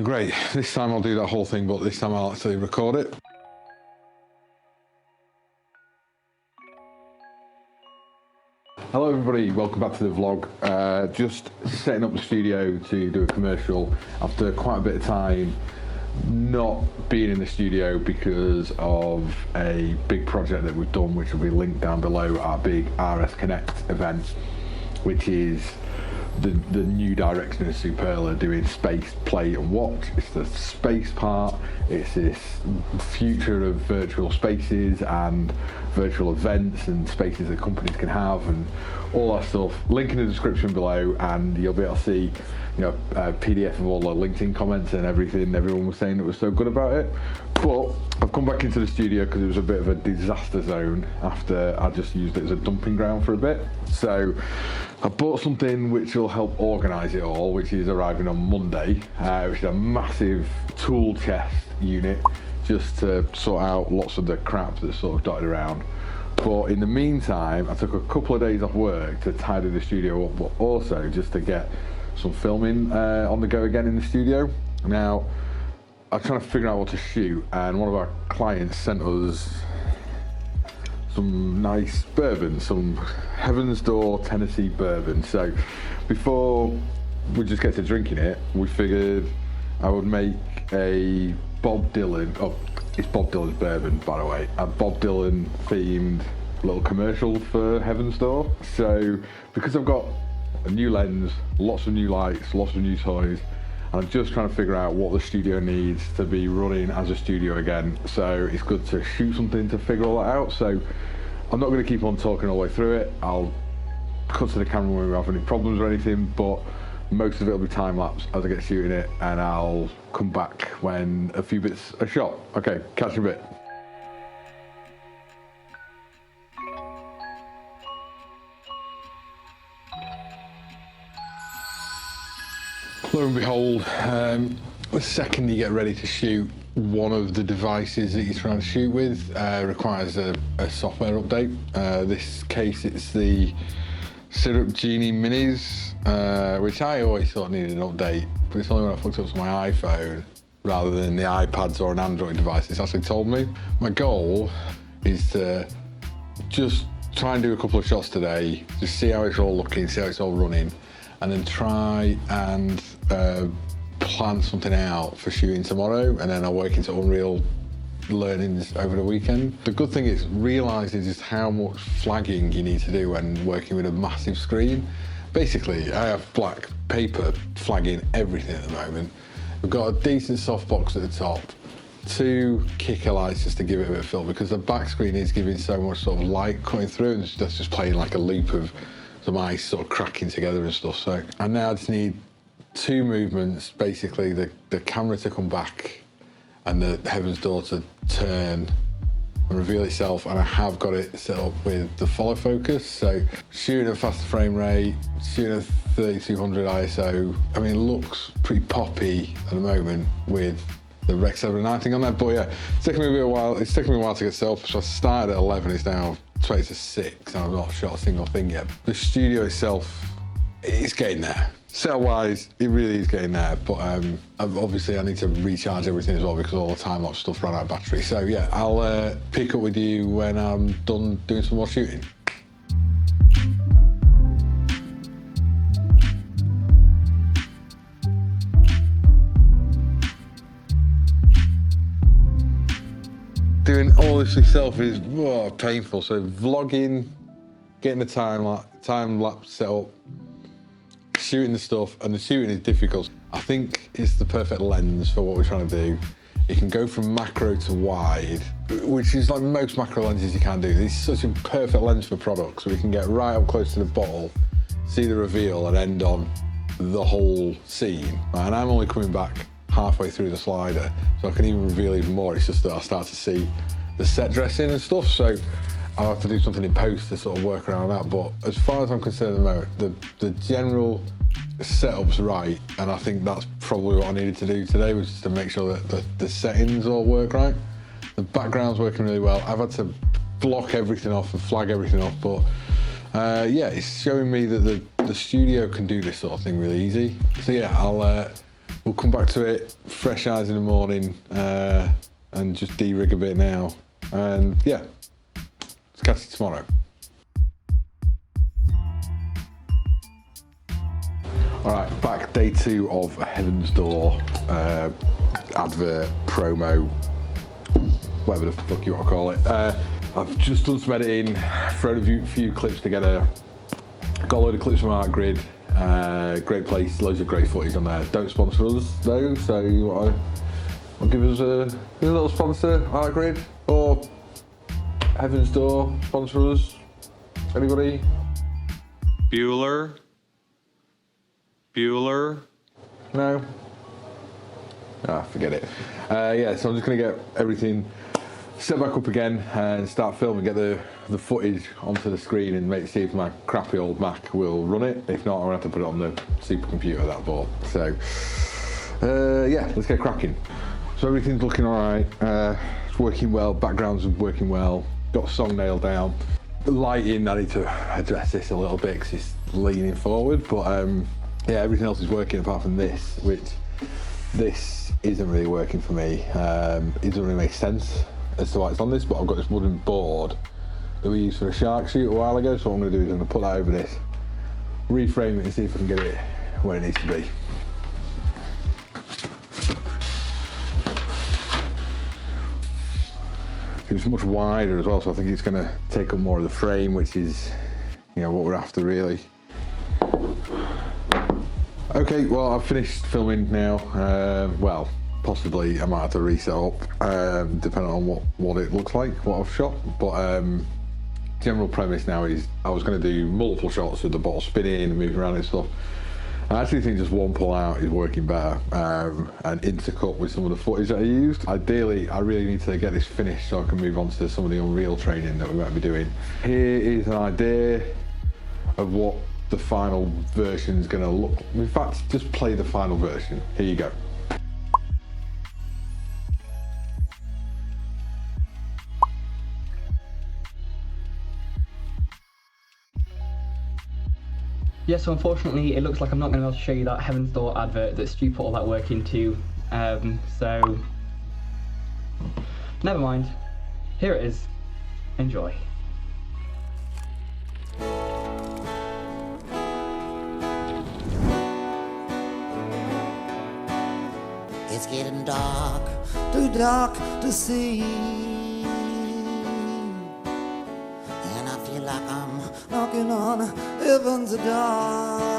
Great, this time I'll do that whole thing, but this time I'll actually record it. Hello everybody, welcome back to the vlog. Just setting up the studio to do a commercial after quite a bit of time not being in the studio because of a big project that we've done, which will be linked down below, our big RS Connect event, which is the new direction of Superla, doing space, play and watch. It's the space part, it's this future of virtual spaces and virtual events and spaces that companies can have and all that stuff. Link in the description below, and you'll be able to see, you know, a PDF of all the LinkedIn comments and everything everyone was saying that was so good about it. But I've come back into the studio because it was a bit of a disaster zone after I just used it as a dumping ground for a bit. So I bought something which will help organise it all, which is arriving on Monday, which is a massive tool chest unit just to sort out lots of the crap that's sort of dotted around. But in the meantime, I took a couple of days off work to tidy the studio up, but also just to get some filming on the go again in the studio. Now, I'm trying to figure out what to shoot, and one of our clients sent us some nice bourbon, some Heaven's Door Tennessee bourbon. So before we just get to drinking it, we figured I would make a Bob Dylan, it's Bob Dylan's bourbon by the way, a Bob Dylan themed little commercial for Heaven's Door. So because I've got a new lens, lots of new lights, lots of new toys, and I'm just trying to figure out what the studio needs to be running as a studio again. So it's good to shoot something to figure all that out. So I'm not going to keep on talking all the way through it. I'll cut to the camera when we have any problems or anything, but most of it will be time lapse as I get shooting it, and I'll come back when a few bits are shot. Okay, catch you in a bit. Lo and behold, the second you get ready to shoot, one of the devices that you're trying to shoot with requires a software update. This case, it's the Syrup Genie Minis, which I always thought needed an update, but it's only when I hooked up to my iPhone rather than the iPads or an Android device it's actually told me. My goal is to just try and do a couple of shots today, just see how it's all looking, see how it's all running, and then try and plan something out for shooting tomorrow, and then I'll work into Unreal learnings over the weekend. The good thing is realising just how much flagging you need to do when working with a massive screen. Basically, I have black paper flagging everything at the moment. We've got a decent softbox at the top, 2 kicker lights just to give it a bit of fill, because the back screen is giving so much sort of light coming through, and that's just playing like a loop of some ice sort of cracking together and stuff. So I now just need 2 movements, basically the camera to come back and the Heaven's Door to turn and reveal itself, and I have got it set up with the follow focus, so shooting at faster frame rate, shooting at 3200 ISO. I mean, it looks pretty poppy at the moment with the Rec 709 thing on there, but yeah, it's taken me a while to get set up. So I started at 11, it's now 20 to 6, and I've not shot a single thing yet. The studio itself, it's getting there. Set-wise, it really is getting there, but obviously I need to recharge everything as well because all the time-lapse stuff ran out of battery. So yeah, I'll pick up with you when I'm done doing some more shooting. Doing all this myself is painful, so vlogging, getting the time-lapse set up, shooting the stuff, and the shooting is difficult. I think it's the perfect lens for what we're trying to do. It can go from macro to wide, which is like most macro lenses you can do. It's such a perfect lens for products, so we can get right up close to the bottle, see the reveal, and end on the whole scene. And I'm only coming back halfway through the slider, so I can even reveal even more. It's just that I start to see the set dressing and stuff, so I'll have to do something in post to sort of work around that. But as far as I'm concerned at the moment, the general setup's right, and I think that's probably what I needed to do today, was just to make sure that the settings all work right. The background's working really well. I've had to block everything off and flag everything off, but yeah, it's showing me that the studio can do this sort of thing really easy. So yeah, I'll we'll come back to it, fresh eyes in the morning, and just de-rig a bit now. And yeah, let's catch you tomorrow. All right, back day 2 of Heaven's Door advert, promo, whatever the fuck you want to call it. I've just done some editing, thrown a few clips together, got a load of clips from Artgrid. Great place, loads of great footage on there. Don't sponsor us though, so you want to give us a little sponsor, Artgrid or Heaven's Door, sponsor us. Anybody? Bueller? No? Ah, forget it. Yeah, so I'm just going to get everything set back up again and start filming, get the footage onto the screen and see if my crappy old Mac will run it. If not, I'm going to have to put it on the supercomputer that I bought. So, yeah, let's get cracking. So everything's looking all right. It's working well, backgrounds are working well, got the song nailed down. The lighting, I need to address this a little bit because it's leaning forward, but yeah, everything else is working apart from this, which this isn't really working for me. It doesn't really make sense as to why it's on this, but I've got this wooden board that we used for a shark shoot a while ago, so what I'm going to do is I'm going to put that over this, reframe it and see if I can get it where it needs to be. It's much wider as well, so I think it's going to take up more of the frame, which is, you know, what we're after really. Okay, well, I've finished filming now. Well, possibly I might have to reset up, depending on what it looks like, what I've shot. But general premise now is I was going to do multiple shots with the bottle spinning and moving around and stuff. I actually think just one pull out is working better, and intercut with some of the footage that I used. Ideally, I really need to get this finished so I can move on to some of the Unreal training that we might be doing. Here is an idea of what the final version is going to look. In fact, just play the final version. Here you go. Yeah, so unfortunately it looks like I'm not going to be able to show you that Heaven's Door advert that Stu put all that work into, so never mind. Here it is. Enjoy. It's getting dark, too dark to see, and I feel like I'm knocking on heaven's door.